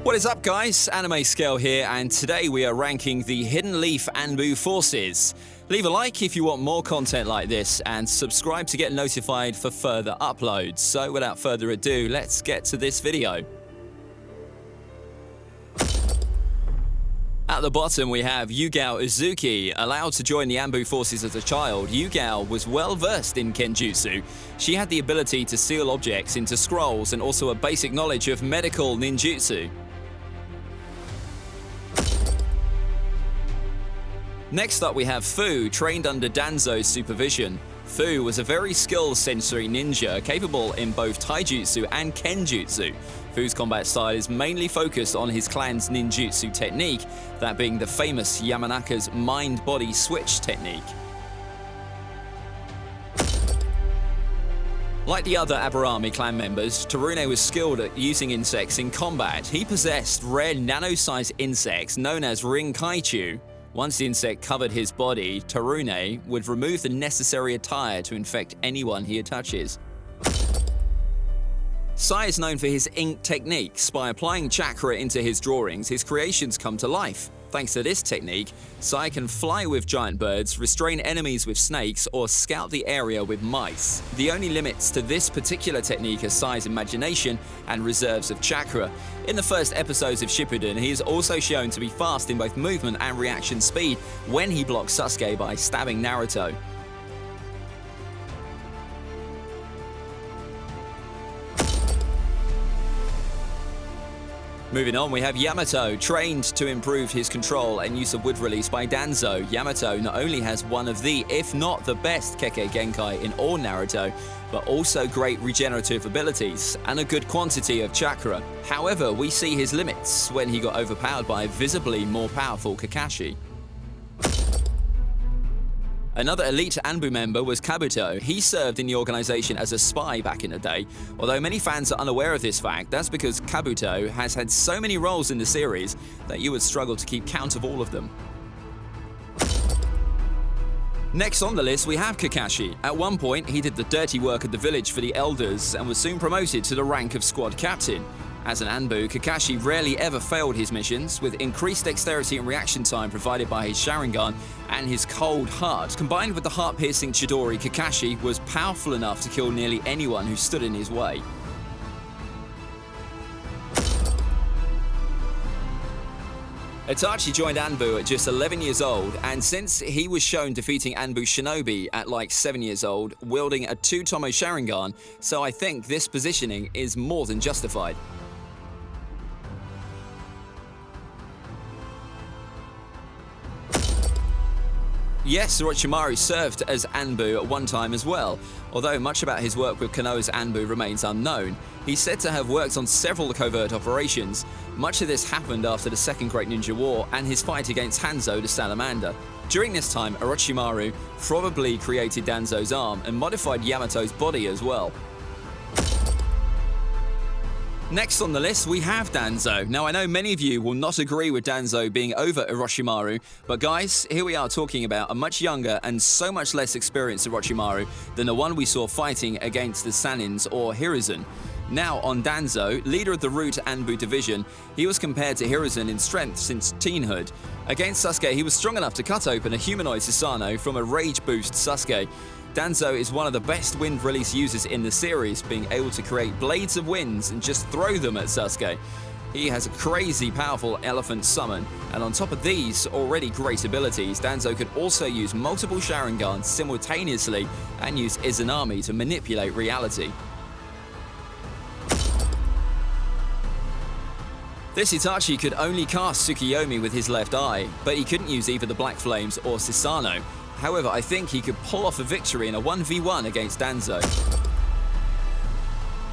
What is up, guys? AnimeScale here, and today we are ranking the Hidden Leaf Anbu forces. Leave a like if you want more content like this, and subscribe to get notified for further uploads. So without further ado, let's get to this video. At the bottom, we have Yugao Uzuki. Allowed to join the Anbu forces as a child, Yugao was well versed in Kenjutsu. She had the ability to seal objects into scrolls and also a basic knowledge of medical ninjutsu. Next up, we have Fu, trained under Danzo's supervision. Fu was a very skilled sensory ninja, capable in both taijutsu and kenjutsu. Fu's combat style is mainly focused on his clan's ninjutsu technique, that being the famous Yamanaka's mind-body switch technique. Like the other Aburami clan members, Tarune was skilled at using insects in combat. He possessed rare nano-sized insects known as Rinkaichu. Once the insect covered his body, Tarune would remove the necessary attire to infect anyone he touches. Sai is known for his ink techniques. By applying chakra into his drawings, his creations come to life. Thanks to this technique, Sai can fly with giant birds, restrain enemies with snakes, or scout the area with mice. The only limits to this particular technique are Sai's imagination and reserves of chakra. In the first episodes of Shippuden, he is also shown to be fast in both movement and reaction speed when he blocks Sasuke by stabbing Naruto. Moving on, we have Yamato, trained to improve his control and use of wood release by Danzo. Yamato not only has one of the, if not the best Kekkei Genkai in all Naruto, but also great regenerative abilities and a good quantity of chakra. However, we see his limits when he got overpowered by a visibly more powerful Kakashi. Another elite Anbu member was Kabuto. He served in the organization as a spy back in the day. Although many fans are unaware of this fact, that's because Kabuto has had so many roles in the series that you would struggle to keep count of all of them. Next on the list, we have Kakashi. At one point, he did the dirty work of the village for the elders and was soon promoted to the rank of squad captain. As an Anbu, Kakashi rarely ever failed his missions, with increased dexterity and reaction time provided by his Sharingan and his cold heart. Combined with the heart-piercing Chidori, Kakashi was powerful enough to kill nearly anyone who stood in his way. Itachi joined Anbu at just 11 years old, and since he was shown defeating Anbu Shinobi at like 7 years old, wielding a 2-Tomo Sharingan, so I think this positioning is more than justified. Yes, Orochimaru served as Anbu at one time as well. Although much about his work with Konoha's Anbu remains unknown, he's said to have worked on several covert operations. Much of this happened after the Second Great Ninja War and his fight against Hanzo the Salamander. During this time, Orochimaru probably created Danzo's arm and modified Yamato's body as well. Next on the list, we have Danzo. Now, I know many of you will not agree with Danzo being over Orochimaru, but guys, here we are talking about a much younger and so much less experienced Orochimaru than the one we saw fighting against the Sanins or Hiruzen. Now, on Danzo, leader of the Root Anbu division, he was compared to Hiruzen in strength since teenhood. Against Sasuke, he was strong enough to cut open a humanoid Susanoo from a rage boost Sasuke. Danzo is one of the best wind release users in the series, being able to create blades of winds and just throw them at Sasuke. He has a crazy powerful elephant summon, and on top of these already great abilities, Danzo could also use multiple Sharingans simultaneously and use Izanami to manipulate reality. This Itachi could only cast Tsukiyomi with his left eye, but he couldn't use either the Black Flames or Susanoo. However, I think he could pull off a victory in a 1v1 against Danzo.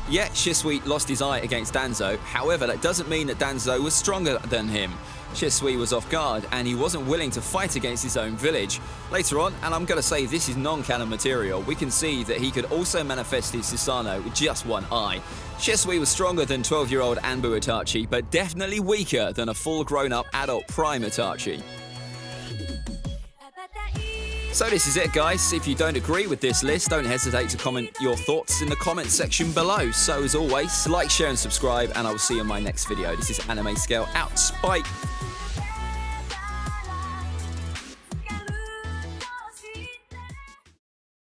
Yet, Shisui lost his eye against Danzo. However, that doesn't mean that Danzo was stronger than him. Shisui was off guard, and he wasn't willing to fight against his own village. Later on, and I'm going to say this is non-canon material, we can see that he could also manifest his Susanoo with just one eye. Shisui was stronger than 12-year-old Anbu Itachi, but definitely weaker than a full grown-up adult Prime Itachi. So this is it, guys. If you don't agree with this list, don't hesitate to comment your thoughts in the comment section below. So as always, like, share and subscribe, and I will see you in my next video. This is AnimeScale out. Bye.